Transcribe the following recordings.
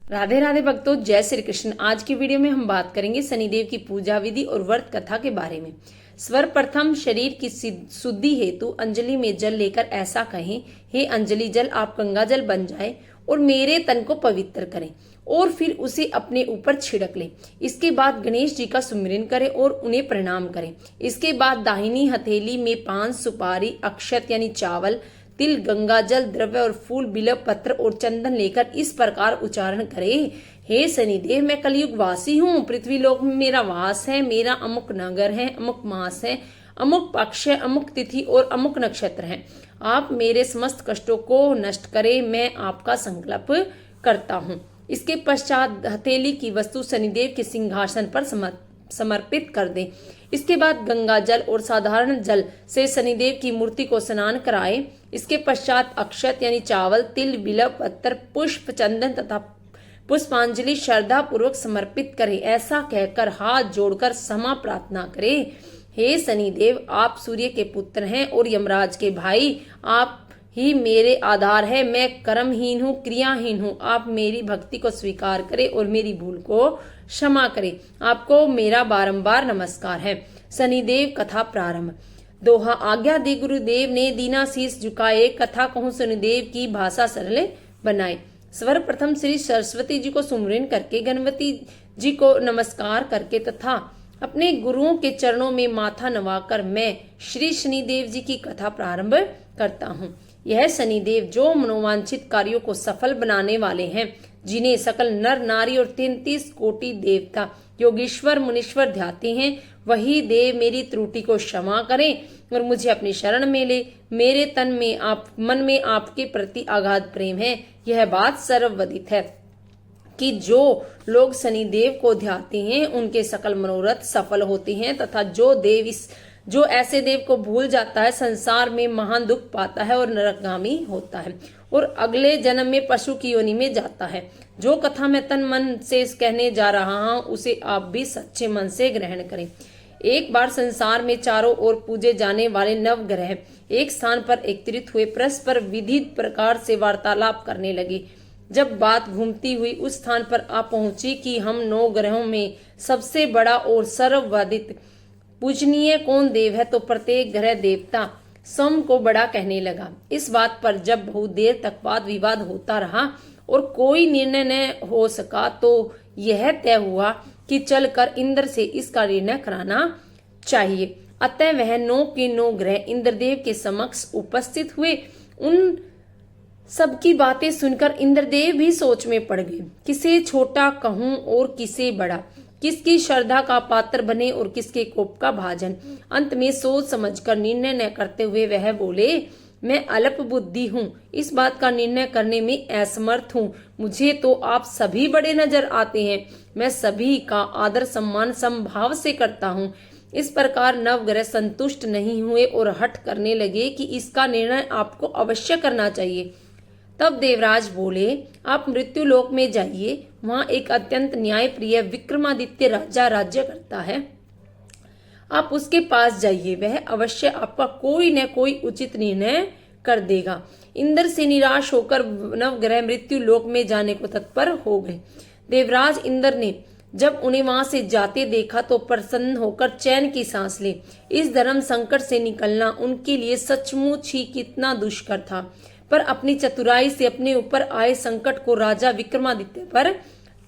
राधे राधे भक्तों, जय श्री कृष्ण। आज की वीडियो में हम बात करेंगे शनिदेव की पूजा विधि और व्रत कथा के बारे में। सर्वप्रथम शरीर की शुद्धि हेतु अंजलि में जल लेकर ऐसा कहें, हे अंजलि जल आप गंगा जल बन जाए और मेरे तन को पवित्र करें, और फिर उसे अपने ऊपर छिड़क लें। इसके बाद गणेश जी का सुमिरन करें और उन्हें प्रणाम करें। इसके बाद दाहिनी हथेली में पान, सुपारी, अक्षत यानी चावल, तिल, गंगा जल, द्रव्य और फूल, बिल्व पत्र और चंदन लेकर इस प्रकार उच्चारण करें, हे शनिदेव मैं कलयुग वासी हूँ, पृथ्वी लोक में मेरा वास है, मेरा अमुक नगर है, अमुक मास है, अमुक पक्ष है, अमुक तिथि और अमुक नक्षत्र है। आप मेरे समस्त कष्टों को नष्ट करें, मैं आपका संकल्प करता हूँ। इसके पश्चात हथेली की वस्तु शनिदेव के सिंहासन पर समर्पित कर दें। इसके बाद गंगा जल और साधारण जल से शनिदेव की मूर्ति को स्नान कराएं। इसके पश्चात अक्षत यानी चावल, तिल, बिल्व पत्र, पुष्प, चंदन तथा पुष्पांजलि श्रद्धा पूर्वक समर्पित करें। ऐसा कहकर हाथ जोड़कर क्षमा प्रार्थना करें, हे शनिदेव आप सूर्य के पुत्र हैं और यमराज के भाई, आप ही मेरे आधार है, मैं कर्महीन हूँ, क्रियाहीन हूँ। आप मेरी भक्ति को स्वीकार करें और मेरी भूल को क्षमा करें। आपको मेरा बारंबार नमस्कार है। शनिदेव कथा प्रारंभ। दोहा। आज्ञा दे गुरुदेव ने, दीना शीश झुकाए, कथा कहूँ शनिदेव की, भाषा सरल बनाए। सर्वप्रथम श्री सरस्वती जी को सुमिरन करके, गणपति जी को नमस्कार करके तथा अपने गुरुओं के चरणों में माथा नवाकर मैं श्री शनिदेव जी की कथा प्रारंभ करता हूँ। यह शनिदेव जो मनोवांछित कार्यों को सफल बनाने वाले हैं, जिन्हें सकल नर नारी और 33 कोटि देवता योगीश्वर मुनीश्वर ध्याते हैं, वही देव मेरी त्रुटि को क्षमा करें और मुझे अपनी शरण में ले। मेरे मन में आपके प्रति अगाध प्रेम है। यह बात सर्वविदित है कि जो लोग शनिदेव को ध्याते हैं उनके सकल मनोरथ सफल होते हैं, तथा जो ऐसे देव को भूल जाता है संसार में महान दुख पाता है और नरकगामी होता है और अगले जन्म में पशु की योनि में जाता है। जो कथा मैं तन मन से कहने जा रहा हूँ उसे आप भी सच्चे मन से ग्रहण करें। एक बार संसार में चारों ओर पूजे जाने वाले नवग्रह एक स्थान पर एकत्रित हुए, परस्पर विधित प्रकार से वार्तालाप करने लगे। जब बात घूमती हुई उस स्थान पर आ पहुंची कि हम 9 ग्रहों में सबसे बड़ा और सर्ववादित पूजनीय कौन देव है, तो प्रत्येक ग्रह देवता स्वयं को बड़ा कहने लगा। इस बात पर जब बहुत देर तक वाद विवाद होता रहा और कोई निर्णय न हो सका, तो यह तय हुआ कि चलकर इंद्र से इसका निर्णय कराना चाहिए। अतः वह 9 के 9 ग्रह इंद्रदेव के समक्ष उपस्थित हुए। उन सबकी बातें सुनकर इंद्रदेव भी सोच में पड़ गए, किसे छोटा कहूं और किसे बड़ा, किसकी श्रद्धा का पात्र बने और किसके कोप का भाजन। अंत में सोच समझकर निर्णय न करते हुए वह बोले, मैं अल्प बुद्धि हूँ, इस बात का निर्णय करने में असमर्थ हूँ। मुझे तो आप सभी बड़े नजर आते हैं, मैं सभी का आदर सम्मान समभाव से करता हूँ। इस प्रकार नवग्रह संतुष्ट नहीं हुए और हठ करने लगे कि इसका निर्णय आपको अवश्य करना चाहिए। तब देवराज बोले, आप मृत्यु लोक में जाइए, वहां एक अत्यंत न्यायप्रिय विक्रमादित्य राजा राज्य करता है। आप उसके पास जाइए, वह अवश्य आपका कोई न कोई उचित निर्णय कर देगा। इंद्र से निराश होकर नवग्रह मृत्यु लोक में जाने को तत्पर हो गए। देवराज इंद्र ने जब उन्हें वहां से जाते देखा तो प्रसन्न होकर चैन की सांस ली। इस धर्म संकट से निकलना उनके लिए सचमुच ही कितना दुष्कर था, पर अपनी चतुराई से अपने ऊपर आए संकट को राजा विक्रमादित्य पर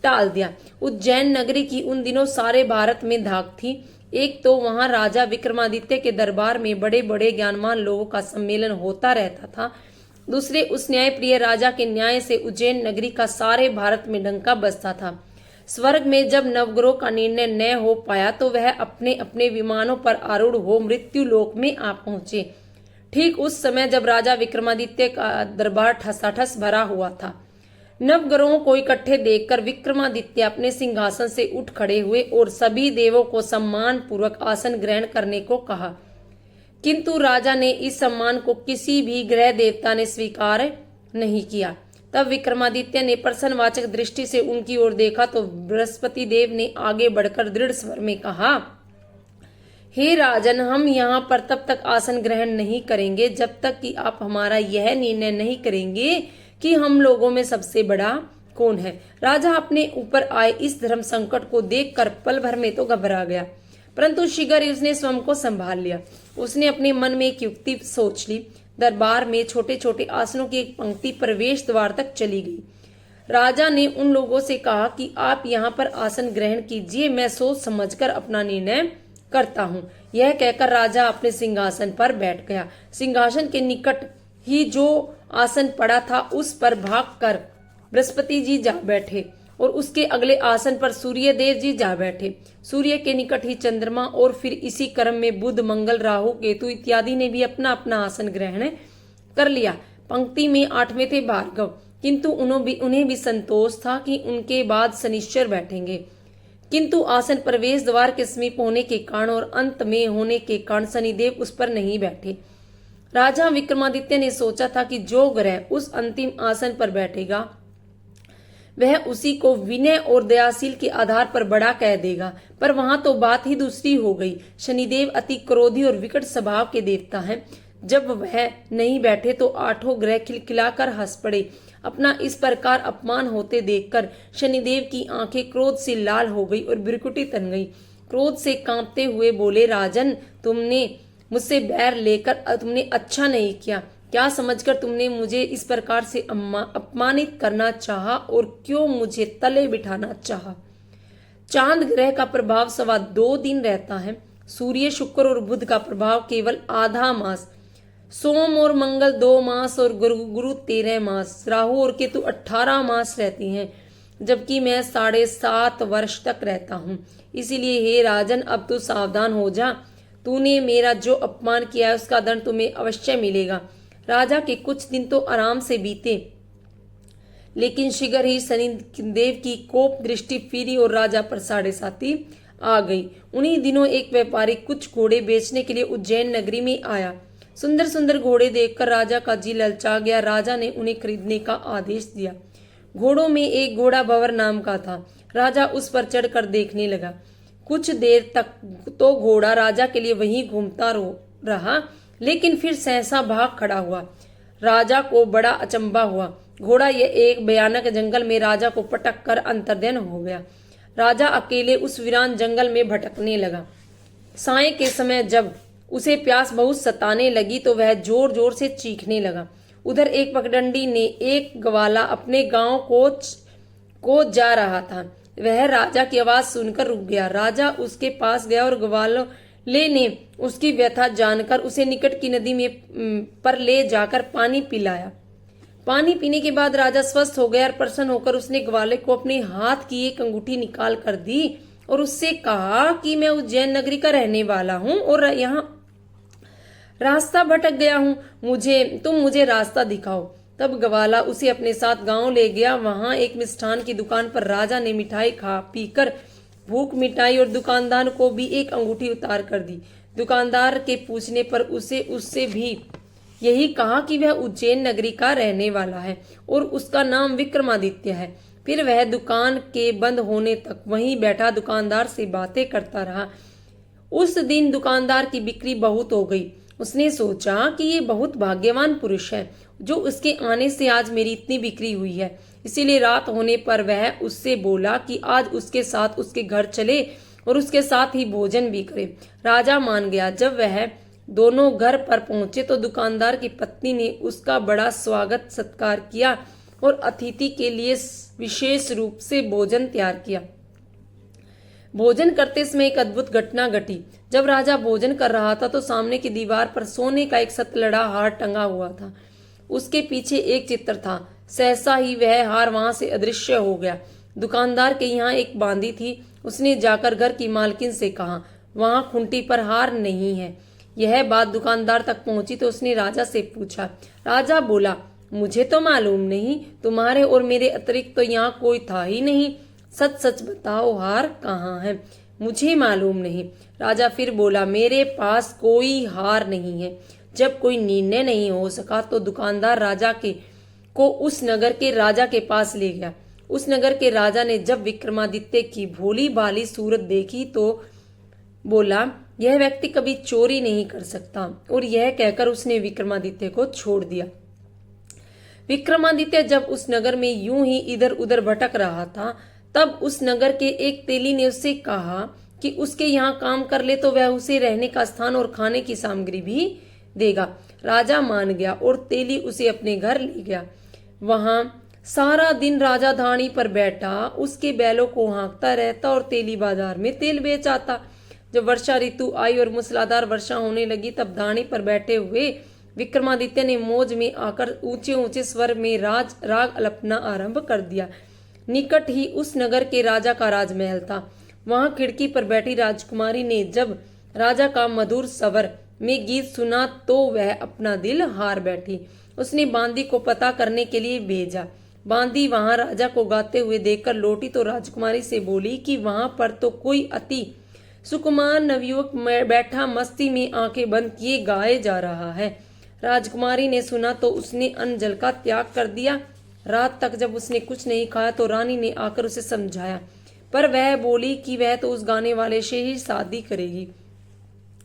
टाल दिया। उज्जैन नगरी की उन दिनों सारे भारत में धाक थी। एक तो वहां राजा विक्रमादित्य के दरबार में बड़े बड़े ज्ञानवान लोगों का सम्मेलन होता रहता था, दूसरे उस न्यायप्रिय राजा के न्याय से उज्जैन नगरी का सारे भारत में डंका बजता था। स्वर्ग में जब नवग्रहों का निर्णय न हो पाया तो वह अपने अपने विमानों पर आरूढ़ हो मृत्यु लोक में आ पहुंचे। ठीक उस समय जब राजा विक्रमादित्य का दरबार ठसाठस भरा हुआ था। नवग्रहों को इकट्ठे देखकर विक्रमादित्य अपने सिंहासन से उठ खड़े हुए और सभी देवों को सम्मान पूर्वक आसन ग्रहण करने को कहा, किंतु राजा ने इस सम्मान को किसी भी ग्रह देवता ने स्वीकार नहीं किया। तब विक्रमादित्य ने प्रसन्नवाचक दृष्टि से उनकी ओर देखा तो बृहस्पति देव ने आगे बढ़कर दृढ़ स्वर में कहा, हे राजन, हम यहाँ पर तब तक आसन ग्रहण नहीं करेंगे जब तक कि आप हमारा यह निर्णय नहीं करेंगे कि हम लोगों में सबसे बड़ा कौन है। राजा अपने ऊपर आए इस धर्म संकट को देखकर पल भर में तो घबरा गया, परंतु शीघ्र ही उसने स्वयं को संभाल लिया। उसने अपने मन में एक युक्ति सोच ली। दरबार में छोटे छोटे आसनों की एक पंक्ति प्रवेश द्वार तक चली गई। राजा ने उन लोगों से कहा कि आप यहाँ पर आसन ग्रहण कीजिए, मैं सोच समझकर अपना निर्णय करता हूँ। यह कहकर राजा अपने सिंहासन पर बैठ गया। सिंहासन के निकट ही जो आसन पड़ा था उस पर भागकर बृहस्पति जी जा बैठे और उसके अगले आसन पर सूर्य देव जी जा बैठे। सूर्य के निकट ही चंद्रमा और फिर इसी क्रम में बुध, मंगल, राहु, केतु इत्यादि ने भी अपना अपना आसन ग्रहण कर लिया। पंक्ति में 8वें थे भार्गव, किंतु उन्हें भी संतोष था कि उनके बाद शनिश्चर बैठेंगे, किंतु आसन प्रवेश द्वार के समीप होने के कारण और अंत में होने के कारण शनिदेव उस पर नहीं बैठे। राजा विक्रमादित्य ने सोचा था कि जो ग्रह उस अंतिम आसन पर बैठेगा वह उसी को विनय और दयाशील के आधार पर बड़ा कह देगा, पर वहां तो बात ही दूसरी हो गई। शनिदेव अति क्रोधी और विकट स्वभाव के देवता हैं। जब वह नहीं बैठे तो 8 ग्रह खिलखिलाकर हंस पड़े। अपना इस प्रकार अपमान होते देखकर शनिदेव की आंखें क्रोध से लाल हो गई और बिरकुटी तन गई। क्रोध से कांपते हुए बोले, राजन, तुमने मुझसे बैर लेकर तुमने अच्छा नहीं किया। क्या समझकर तुमने मुझे इस प्रकार से अपमानित करना चाहा और क्यों मुझे तले बिठाना चाहा। चांद ग्रह का प्रभाव 2.25 दिन रहता है। सूर्य, शुक्र और बुध का प्रभाव केवल आधा मास, सोम और मंगल 2 मास और गुरु 13 मास, राहु और केतु 18 मास रहती हैं, जबकि मैं 7.5 वर्ष तक रहता हूँ। इसीलिए हे राजन, अब तू सावधान हो जा। तूने मेरा जो अपमान किया है उसका दंड तुम्हें अवश्य मिलेगा। राजा के कुछ दिन तो आराम से बीते, लेकिन शीघ्र ही शनिदेव की कोप दृष्टि फिरी और राजा पर 7.5 आ गई। उन्हीं दिनों एक व्यापारी कुछ घोड़े बेचने के लिए उज्जैन नगरी में आया। सुंदर सुंदर घोड़े देखकर राजा का जी ललचा गया। राजा ने उन्हें खरीदने का आदेश दिया। घोड़ों में एक घोड़ा भंवर नाम का था। राजा उस पर चढ़कर देखने लगा। कुछ देर तक तो घोड़ा राजा के लिए वहीं घूमता रहा, लेकिन फिर सहसा भाग खड़ा हुआ। राजा को बड़ा अचंभा हुआ। घोड़ा यह एक भयानक जंगल में राजा को पटक कर अंतर्ध्यान हो गया। राजा अकेले उस वीरान जंगल में भटकने लगा। साय के समय जब उसे प्यास बहुत सताने लगी तो वह जोर जोर से चीखने लगा। उधर एक पगडंडी ने एक ग्वाला अपने गांव को जा रहा था। वह राजा की आवाज सुनकर रुक गया। राजा उसके पास गया और ग्वाले ने उसकी व्यथा जानकर उसे निकट की नदी में पर ले जाकर पानी पिलाया। पानी पीने के बाद राजा स्वस्थ हो गया और प्रसन्न होकर उसने ग्वाले को अपने हाथ की एक अंगूठी निकाल कर दी और उससे कहा कि मैं उज्जैन नगरी का रहने वाला हूँ और यहाँ रास्ता भटक गया हूँ, तुम मुझे रास्ता दिखाओ। तब ग्वाला उसे अपने साथ गांव ले गया। वहां एक मिष्ठान की दुकान पर राजा ने मिठाई खा पीकर भूख मिटाई और दुकानदार को भी एक अंगूठी उतार कर दी। दुकानदार के पूछने पर उससे भी यही कहा कि वह उज्जैन नगरी का रहने वाला है और उसका नाम विक्रमादित्य है। फिर वह दुकान के बंद होने तक वहीं बैठा दुकानदार से बातें करता रहा। उस दिन दुकानदार की बिक्री बहुत हो गई। उसने सोचा कि ये बहुत भाग्यवान पुरुष है जो उसके आने से आज मेरी इतनी बिक्री हुई है। इसीलिए रात होने पर वह उससे बोला कि आज उसके साथ उसके घर चले और उसके साथ ही भोजन भी करे। राजा मान गया। जब वह दोनों घर पर पहुंचे तो दुकानदार की पत्नी ने उसका बड़ा स्वागत सत्कार किया और अतिथि के लिए विशेष रूप से भोजन तैयार किया। भोजन करते समय एक अद्भुत घटना घटी। जब राजा भोजन कर रहा था तो सामने की दीवार पर सोने का एक सतलड़ा हार टंगा हुआ था। उसके पीछे एक चित्र था। सहसा ही वह हार वहां से अदृश्य हो गया। दुकानदार के यहाँ एक बांदी थी। उसने जाकर घर की मालकिन से कहा, वहां खूंटी पर हार नहीं है। यह बात दुकानदार तक पहुंची तो उसने राजा से पूछा। राजा बोला, मुझे तो मालूम नहीं, तुम्हारे और मेरे अतिरिक्त तो यहाँ कोई था ही नहीं। सच सच बताओ, हार कहाँ है? मुझे मालूम नहीं। राजा फिर बोला, मेरे पास कोई हार नहीं है। जब कोई निर्णय नहीं हो सका तो दुकानदार राजा को उस नगर के राजा के पास ले गया। उस नगर के राजा ने जब विक्रमादित्य की भोली भाली सूरत देखी तो बोला, यह व्यक्ति कभी चोरी नहीं कर सकता, और यह कहकर उसने विक्रमादित्य को छोड़ दिया। विक्रमादित्य जब उस नगर में यूं ही इधर उधर भटक रहा था, तब उस नगर के एक तेली ने उससे कहा कि उसके यहाँ काम कर ले तो वह उसे रहने का स्थान और खाने की सामग्री भी देगा। राजा मान गया और तेली उसे अपने घर ले गया। वहां सारा दिन राजा धानी पर बैठा उसके बैलों को हाँकता रहता और तेली बाजार में तेल बेच आता। जब वर्षा ऋतु आई और मूसलाधार वर्षा होने लगी, तब धानी पर बैठे हुए विक्रमादित्य ने मौज में आकर ऊंचे ऊंचे स्वर में राग अल्पना आरंभ कर दिया। निकट ही उस नगर के राजा का राजमहल था। वहां खिड़की पर बैठी राजकुमारी ने जब राजा का मधुर स्वर में गीत सुना तो वह अपना दिल हार बैठी। उसने बांदी को पता करने के लिए भेजा। बांदी वहां राजा को गाते हुए देखकर लौटी तो राजकुमारी से बोली कि वहां पर तो कोई अति सुकुमार नवयुवक बैठा मस्ती में आंखें बंद किए गाए जा रहा है। राजकुमारी ने सुना तो उसने अन्न जल का त्याग कर दिया। रात तक जब उसने कुछ नहीं खाया तो रानी ने आकर उसे समझाया, पर वह बोली कि वह तो उस गाने वाले से ही शादी करेगी।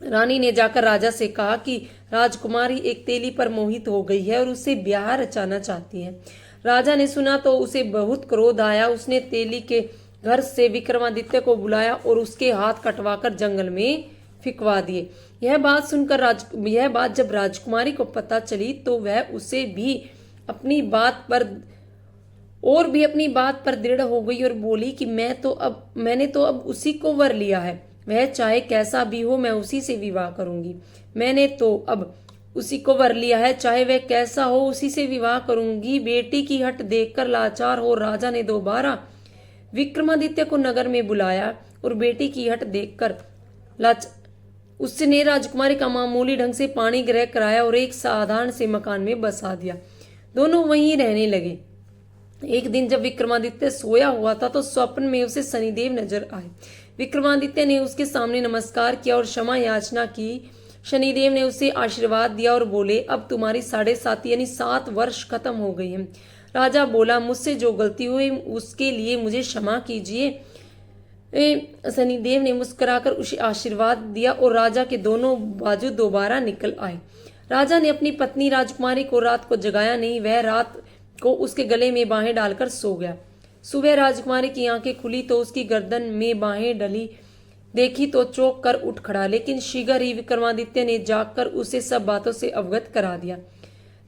रानी ने जाकर राजा से कहा कि राजकुमारी एक तेली पर मोहित हो गई है और उससे ब्याह रचाना चाहती है। राजा ने सुना तो उसे बहुत क्रोध आया। उसने तेली के घर से विक्रमादित्य को बुलाया और उसके हाथ कटवाकर जंगल में फिकवा दिए। यह बात जब राजकुमारी को पता चली तो वह उसे भी अपनी बात पर दृढ़ हो गई और बोली कि मैंने तो अब उसी को वर लिया है। वह चाहे कैसा भी हो, मैं उसी से विवाह करूंगी। मैंने तो अब उसी को वर लिया है, चाहे वह कैसा हो, उसी से विवाह करूंगी। बेटी की हट देखकर लाचार हो राजा ने दोबारा विक्रमादित्य को नगर में बुलाया और बेटी की हट देखकर उसने राजकुमारी का मामूली ढंग से पाणी ग्रह कराया और एक साधारण से मकान में बसा दिया। दोनों वहीं रहने लगे। एक दिन जब विक्रमादित्य सोया हुआ था तो स्वप्न में उसे शनिदेव नजर आए। विक्रमादित्य ने उसके सामने नमस्कार किया और क्षमा याचना की। शनिदेव ने उसे आशीर्वाद दिया और बोले, अब तुम्हारी 7.5 यानी 7 वर्ष खत्म हो गई हैं। राजा बोला, मुझसे जो गलती हुई उसके लिए मुझे क्षमा कीजिए। शनिदेव ने मुस्कुराकर उसे आशीर्वाद दिया और राजा के दोनों बाजू दोबारा निकल आए। राजा ने अपनी पत्नी राजकुमारी को रात को जगाया नहीं। वह रात को उसके गले में बाहें डालकर सो गया। सुबह राजकुमारी की आंखें खुली तो उसकी गर्दन में बाहें डली देखी तो चौंक कर उठ खड़ा, लेकिन शीघ्र ही विक्रमादित्य ने जागकर उसे सब बातों से अवगत करा दिया।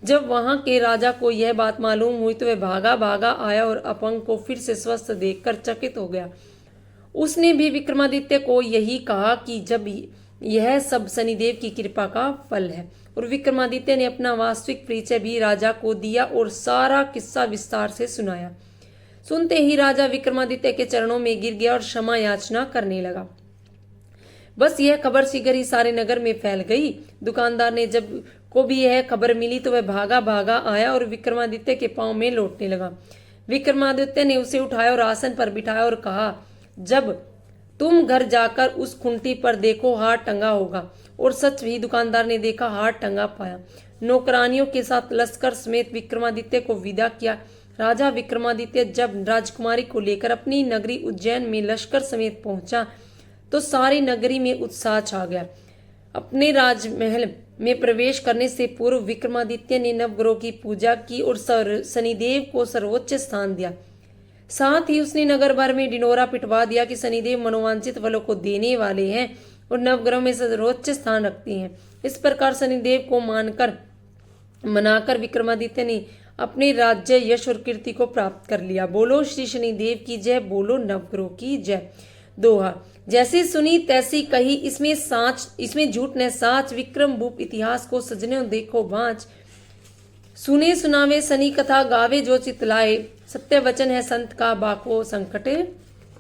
जब वहां के राजा को यह बात मालूम हुई तो वह भागा भागा आया और अपंग को फिर से स्वस्थ देखकर चकित हो गया। उसने भी विक्रमादित्य को यही कहा कि जब यह सब शनिदेव की कृपा का फल है, और विक्रमादित्य ने अपना वास्तविक परिचय भी राजा को दिया और सारा किस्सा विस्तार से सुनाया। सुनते ही राजा विक्रमादित्य के चरणों में गिर गया और क्षमा याचना करने लगा। बस यह खबर शीघ्र ही सारे नगर में फैल गई। दुकानदार ने जब को भी यह खबर मिली तो वह भागा भागा आया और विक्रमादित्य के पांव में लौटने लगा। विक्रमादित्य ने उसे उठाया और आसन पर बिठाया और कहा, जब तुम घर जाकर उस खुंटी पर देखो हार टंगा होगा। और सच ही दुकानदार ने देखा, हार टंगा पाया। नौकरानियों के साथ लश्कर समेत विक्रमादित्य को विदा किया। राजा विक्रमादित्य जब राजकुमारी को लेकर अपनी नगरी उज्जैन में लश्कर समेत पहुंचा तो सारी नगरी में उत्साह छा गया। अपने राजमहल में प्रवेश करने से पूर्व विक्रमादित्य ने नवग्रह की पूजा की और शनिदेव को सर्वोच्च स्थान दिया। साथ ही उसने नगर भर में ढिंढोरा पिटवा दिया कि शनिदेव मनोवांछित फलों को देने वाले हैं और नवग्रह में सर्वोच्च स्थान रखते हैं। इस प्रकार शनिदेव को मनाकर विक्रमादित्य ने अपने राज्य यश और कीर्ति को प्राप्त कर लिया। बोलो श्री शनिदेव की जय, बोलो नवग्रह की जय। दोहा, जैसी सुनी तैसी कही, इसमें झूठ न साच। विक्रम भूप इतिहास को सजने देखो भांच। सुने सुनावे शनि कथा, गावे जो चितलाए। सत्य वचन है संत का, बाको संकट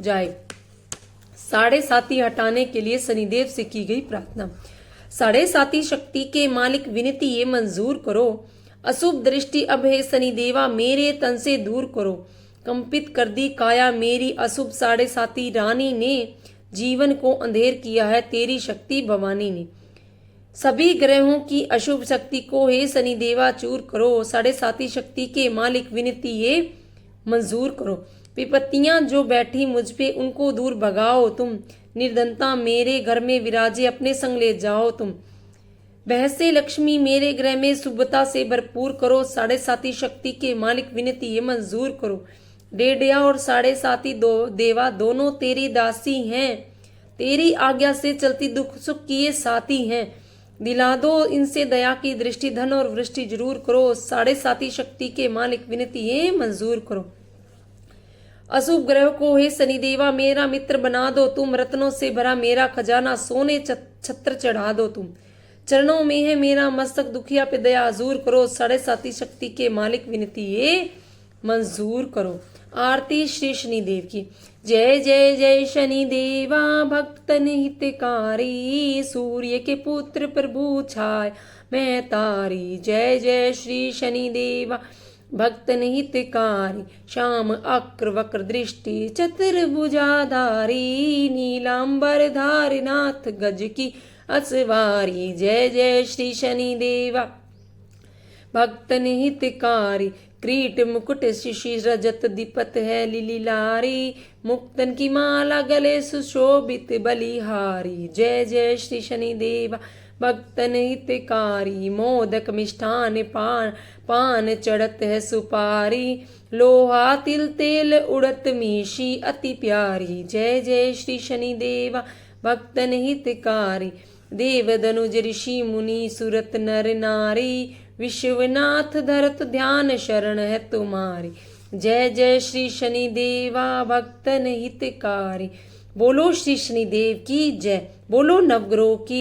जाए। 7.5 हटाने के लिए शनिदेव से की गई प्रार्थना। 7.5 शक्ति के मालिक विनती ये मंजूर करो। अशुभ दृष्टि अब है शनिदेवा, मेरे तन से दूर करो। कंपित कर दी काया मेरी, अशुभ 7.5 रानी ने। जीवन को अंधेर किया है तेरी शक्ति भवानी ने। सभी ग्रहों की अशुभ शक्ति को हे शनिदेवा चूर करो। 7.5 शक्ति के मालिक विनती ये मंजूर करो। विपत्तियां जो बैठी मुझ पे उनको दूर भगाओ तुम। निर्धनता मेरे घर में विराजे, अपने संग ले जाओ तुम। बहसे लक्ष्मी मेरे ग्रह में शुभता से भरपूर करो। 7.5 शक्ति के मालिक विनती ये मंजूर करो। डेढ़िया और 7.5 देवा दोनों तेरी दासी हैं। तेरी आज्ञा से चलती दुख सुख की ये साथी हैं। दिला दो इनसे दया की दृष्टि, धन और वृष्टि जरूर करो। 7.5 शक्ति के मालिक विनती ये मंजूर करो। अशुभ ग्रह को हे शनिदेवा मेरा मित्र बना दो तुम। रत्नों से भरा मेरा खजाना, सोने छत्र चढ़ा दो तुम। चरणों में है मेरा मस्तक, दुखिया पे दया हजूर करो। 7.5 शक्ति के मालिक विनती ये मंजूर करो। आरती श्री शनिदेव की। जय जय जय शनिदेवा भक्तन हितकारी, सूर्य के पुत्र प्रभु छाय मैं तारी। जय जय श्री शनिदेवा भक्तन हितकारी, श्याम अक्र वक्र दृष्टि चतुर्भुजाधारी। नीलांबर धारनाथ गज की असवारी। जय जय श्री शनिदेवा भक्तन हितकारी, क्रीट मुकुट शिशिर रजत दीपत है लिलिलारी। मुक्तन की माला गले सुशोभित बलिहारी। जय जय श्री शनिदेवा भक्तन हितकारी, मोदक मिष्ठान पान चढ़त है सुपारी। लोहा तिल तेल उड़त मीशी अति प्यारी। जय जय श्री शनिदेवा भक्तन हितकारी, देव धनुज ऋषि मुनि सुरत नर नारी। विश्वनाथ धरत ध्यान शरण है तुम्हारी। जय जय श्री शनिदेवा भक्तन हितकारी। बोलो श्री शनिदेव की जय। बोलो नवग्रह की